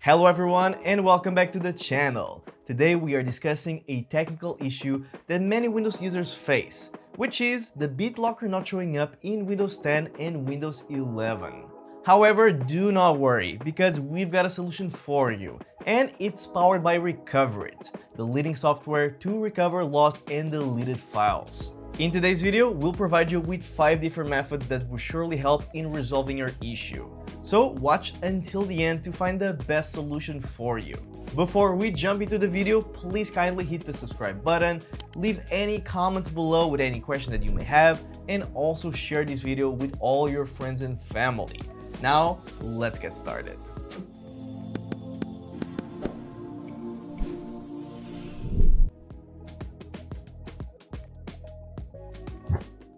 Hello everyone and welcome back to the channel. Today we are discussing a technical issue that many Windows users face, which is the BitLocker not showing up in Windows 10 and Windows 11. However, do not worry, because we've got a solution for you, and it's powered by Recoverit, the leading software to recover lost and deleted files. In today's video, we'll provide you with 5 different methods that will surely help in resolving your issue. So watch until the end to find the best solution for you. Before we jump into the video, please kindly hit the subscribe button, leave any comments below with any question that you may have, and also share this video with all your friends and family. Now, let's get started.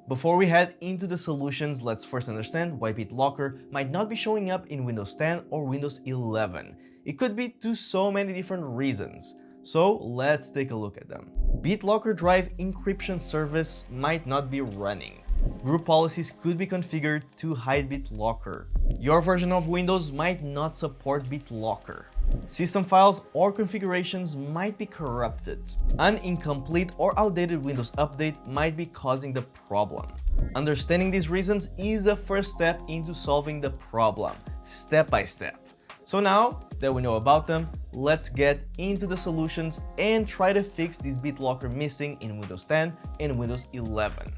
Before we head into the solutions, let's first understand why BitLocker might not be showing up in Windows 10 or Windows 11. It could be to so many different reasons. So let's take a look at them. BitLocker Drive Encryption Service might not be running. Group policies could be configured to hide BitLocker. Your version of Windows might not support BitLocker. System files or configurations might be corrupted. An incomplete or outdated Windows update might be causing the problem. Understanding these reasons is the first step into solving the problem, step by step. So now that we know about them, let's get into the solutions and try to fix this BitLocker missing in Windows 10 and Windows 11.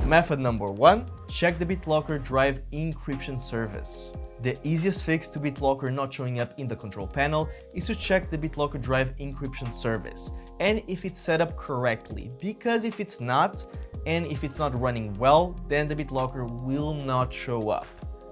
Method number 1. Check the BitLocker Drive Encryption Service. The easiest fix to BitLocker not showing up in the control panel is to check the BitLocker Drive Encryption Service and if it's set up correctly, because if it's not, and if it's not running well, then the BitLocker will not show up.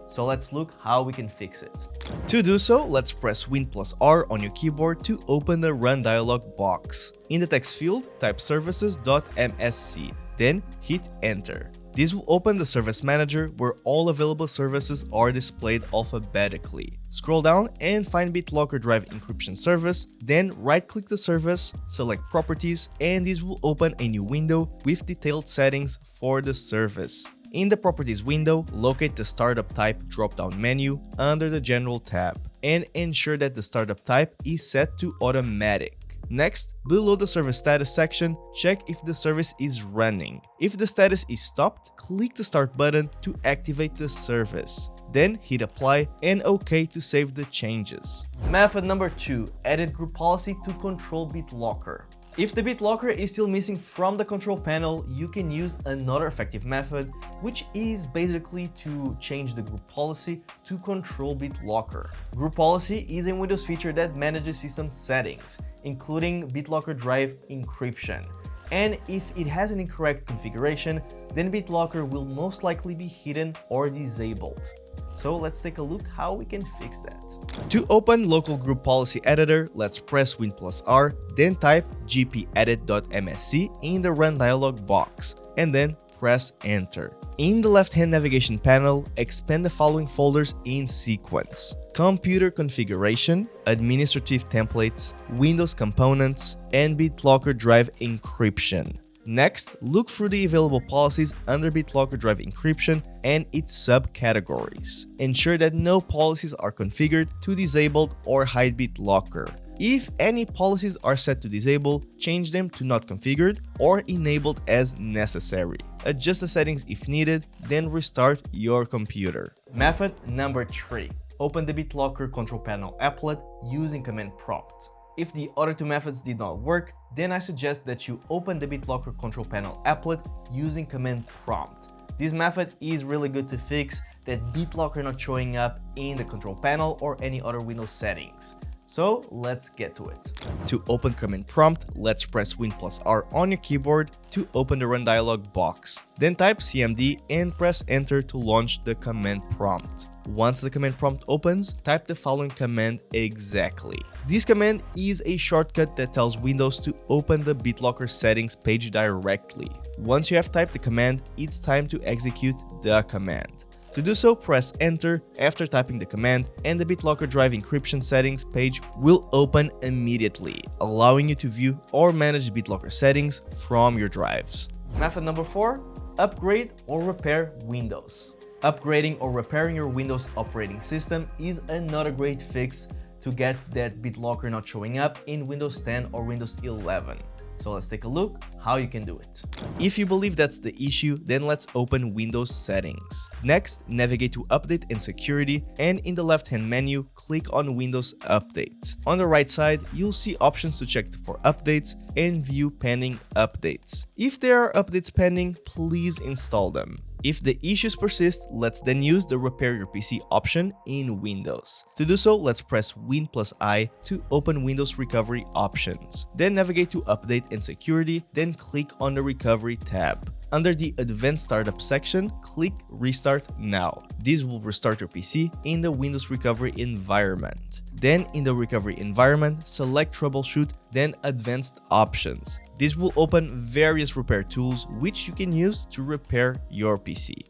So let's look how we can fix it. To do so, let's press Win+R on your keyboard to open the Run dialog box. In the text field, type services.msc, then hit Enter. This will open the Service Manager where all available services are displayed alphabetically. Scroll down and find BitLocker Drive Encryption Service, then right-click the service, select Properties, and this will open a new window with detailed settings for the service. In the Properties window, locate the Startup Type drop-down menu under the General tab, and ensure that the startup type is set to Automatic. Next, below the service status section, check if the service is running. If the status is stopped, click the Start button to activate the service. Then hit Apply and OK to save the changes. Method number 2. Edit group policy to control BitLocker. If the BitLocker is still missing from the control panel, you can use another effective method, which is basically to change the group policy to control BitLocker. Group policy is a Windows feature that manages system settings, including BitLocker Drive Encryption. And if it has an incorrect configuration, then BitLocker will most likely be hidden or disabled. So let's take a look how we can fix that. To open Local Group Policy Editor, let's press Win+R, then type gpedit.msc in the Run dialog box, and then press Enter. In the left-hand navigation panel, expand the following folders in sequence: Computer Configuration, Administrative Templates, Windows Components, and BitLocker Drive Encryption. Next, look through the available policies under BitLocker Drive Encryption and its subcategories. Ensure that no policies are configured to disable or hide BitLocker. If any policies are set to disable, change them to not configured or enabled as necessary. Adjust the settings if needed, then restart your computer. Method number 3. Open the BitLocker control panel applet using command prompt. If the other two methods did not work, then I suggest that you open the BitLocker control panel applet using command prompt. This method is really good to fix that BitLocker not showing up in the control panel or any other Windows settings. So let's get to it. To open command prompt, let's press Win+R on your keyboard to open the Run dialog box. Then type cmd and press Enter to launch the command prompt. Once the command prompt opens, type the following command exactly. This command is a shortcut that tells Windows to open the BitLocker settings page directly. Once you have typed the command, it's time to execute the command. To do so, press Enter after typing the command, and the BitLocker Drive Encryption settings page will open immediately, allowing you to view or manage BitLocker settings from your drives. Method number 4. Upgrade or repair Windows. Upgrading or repairing your Windows operating system is another great fix to get that BitLocker not showing up in Windows 10 or Windows 11. So let's take a look how you can do it. If you believe that's the issue, then let's open Windows settings. Next, navigate to Update and Security, and in the left-hand menu, click on Windows Update. On the right side, you'll see options to check for updates and view pending updates. If there are updates pending, please install them. If the issues persist, let's then use the Repair Your PC option in Windows. To do so, let's press Win+I to open Windows Recovery options. Then navigate to Update and Security, then click on the Recovery tab. Under the Advanced Startup section, click Restart Now. This will restart your PC in the Windows Recovery environment. Then in the Recovery environment, select Troubleshoot, then Advanced Options. This will open various repair tools which you can use to repair your PC.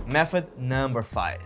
Method number 5.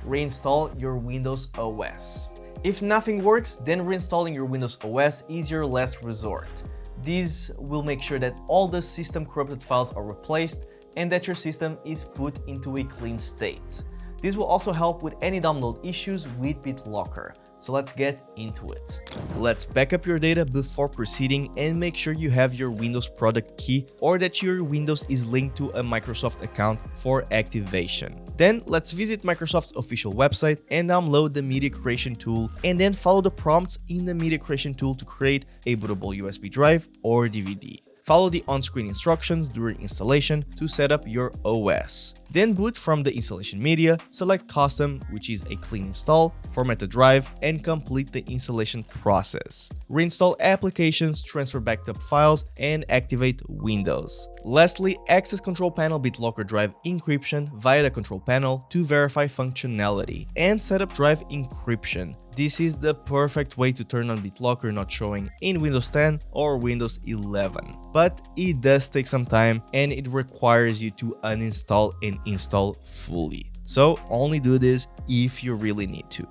Reinstall your Windows OS. If nothing works, then reinstalling your Windows OS is your last resort. This will make sure that all the system corrupted files are replaced and that your system is put into a clean state. This will also help with any download issues with BitLocker. So let's get into it. Let's back up your data before proceeding and make sure you have your Windows product key or that your Windows is linked to a Microsoft account for activation. Then let's visit Microsoft's official website and download the media creation tool, and then follow the prompts in the media creation tool to create a bootable USB drive or DVD. Follow the on-screen instructions during installation to set up your OS. Then boot from the installation media, select Custom, which is a clean install, format the drive, and complete the installation process. Reinstall applications, transfer backed up files, and activate Windows. Lastly, access Control Panel BitLocker Drive Encryption via the Control Panel to verify functionality, and set up drive encryption. This is the perfect way to turn on BitLocker not showing in Windows 10 or Windows 11. But it does take some time and it requires you to uninstall and install fully. So only do this if you really need to.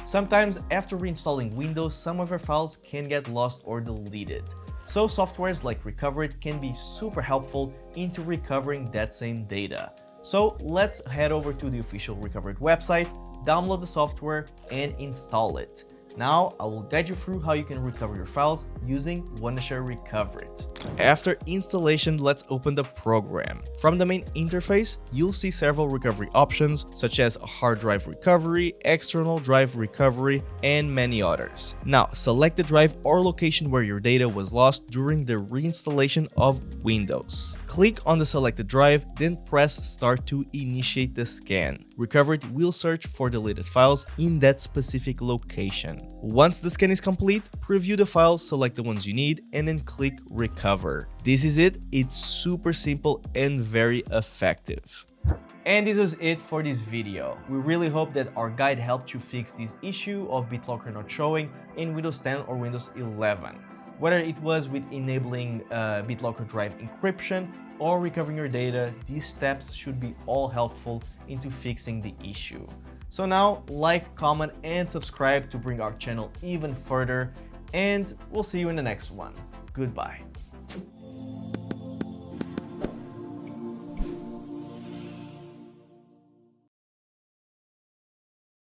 Sometimes after reinstalling Windows, some of your files can get lost or deleted. So softwares like Recoverit can be super helpful into recovering that same data. So let's head over to the official Recoverit website, download the software, and install it. Now I will guide you through how you can recover your files using Wondershare Recoverit. After installation, let's open the program. From the main interface, you'll see several recovery options such as hard drive recovery, external drive recovery, and many others. Now select the drive or location where your data was lost during the reinstallation of Windows. Click on the selected drive, then press Start to initiate the scan. Recoverit will search for deleted files in that specific location. Once the scan is complete, preview the files, select the ones you need, and then click Recover. This is it. It's super simple and very effective. And this was it for this video. We really hope that our guide helped you fix this issue of BitLocker not showing in Windows 10 or Windows 11. Whether it was with enabling BitLocker Drive Encryption or recovering your data, these steps should be all helpful into fixing the issue. So now, like, comment, and subscribe to bring our channel even further, and we'll see you in the next one. Goodbye.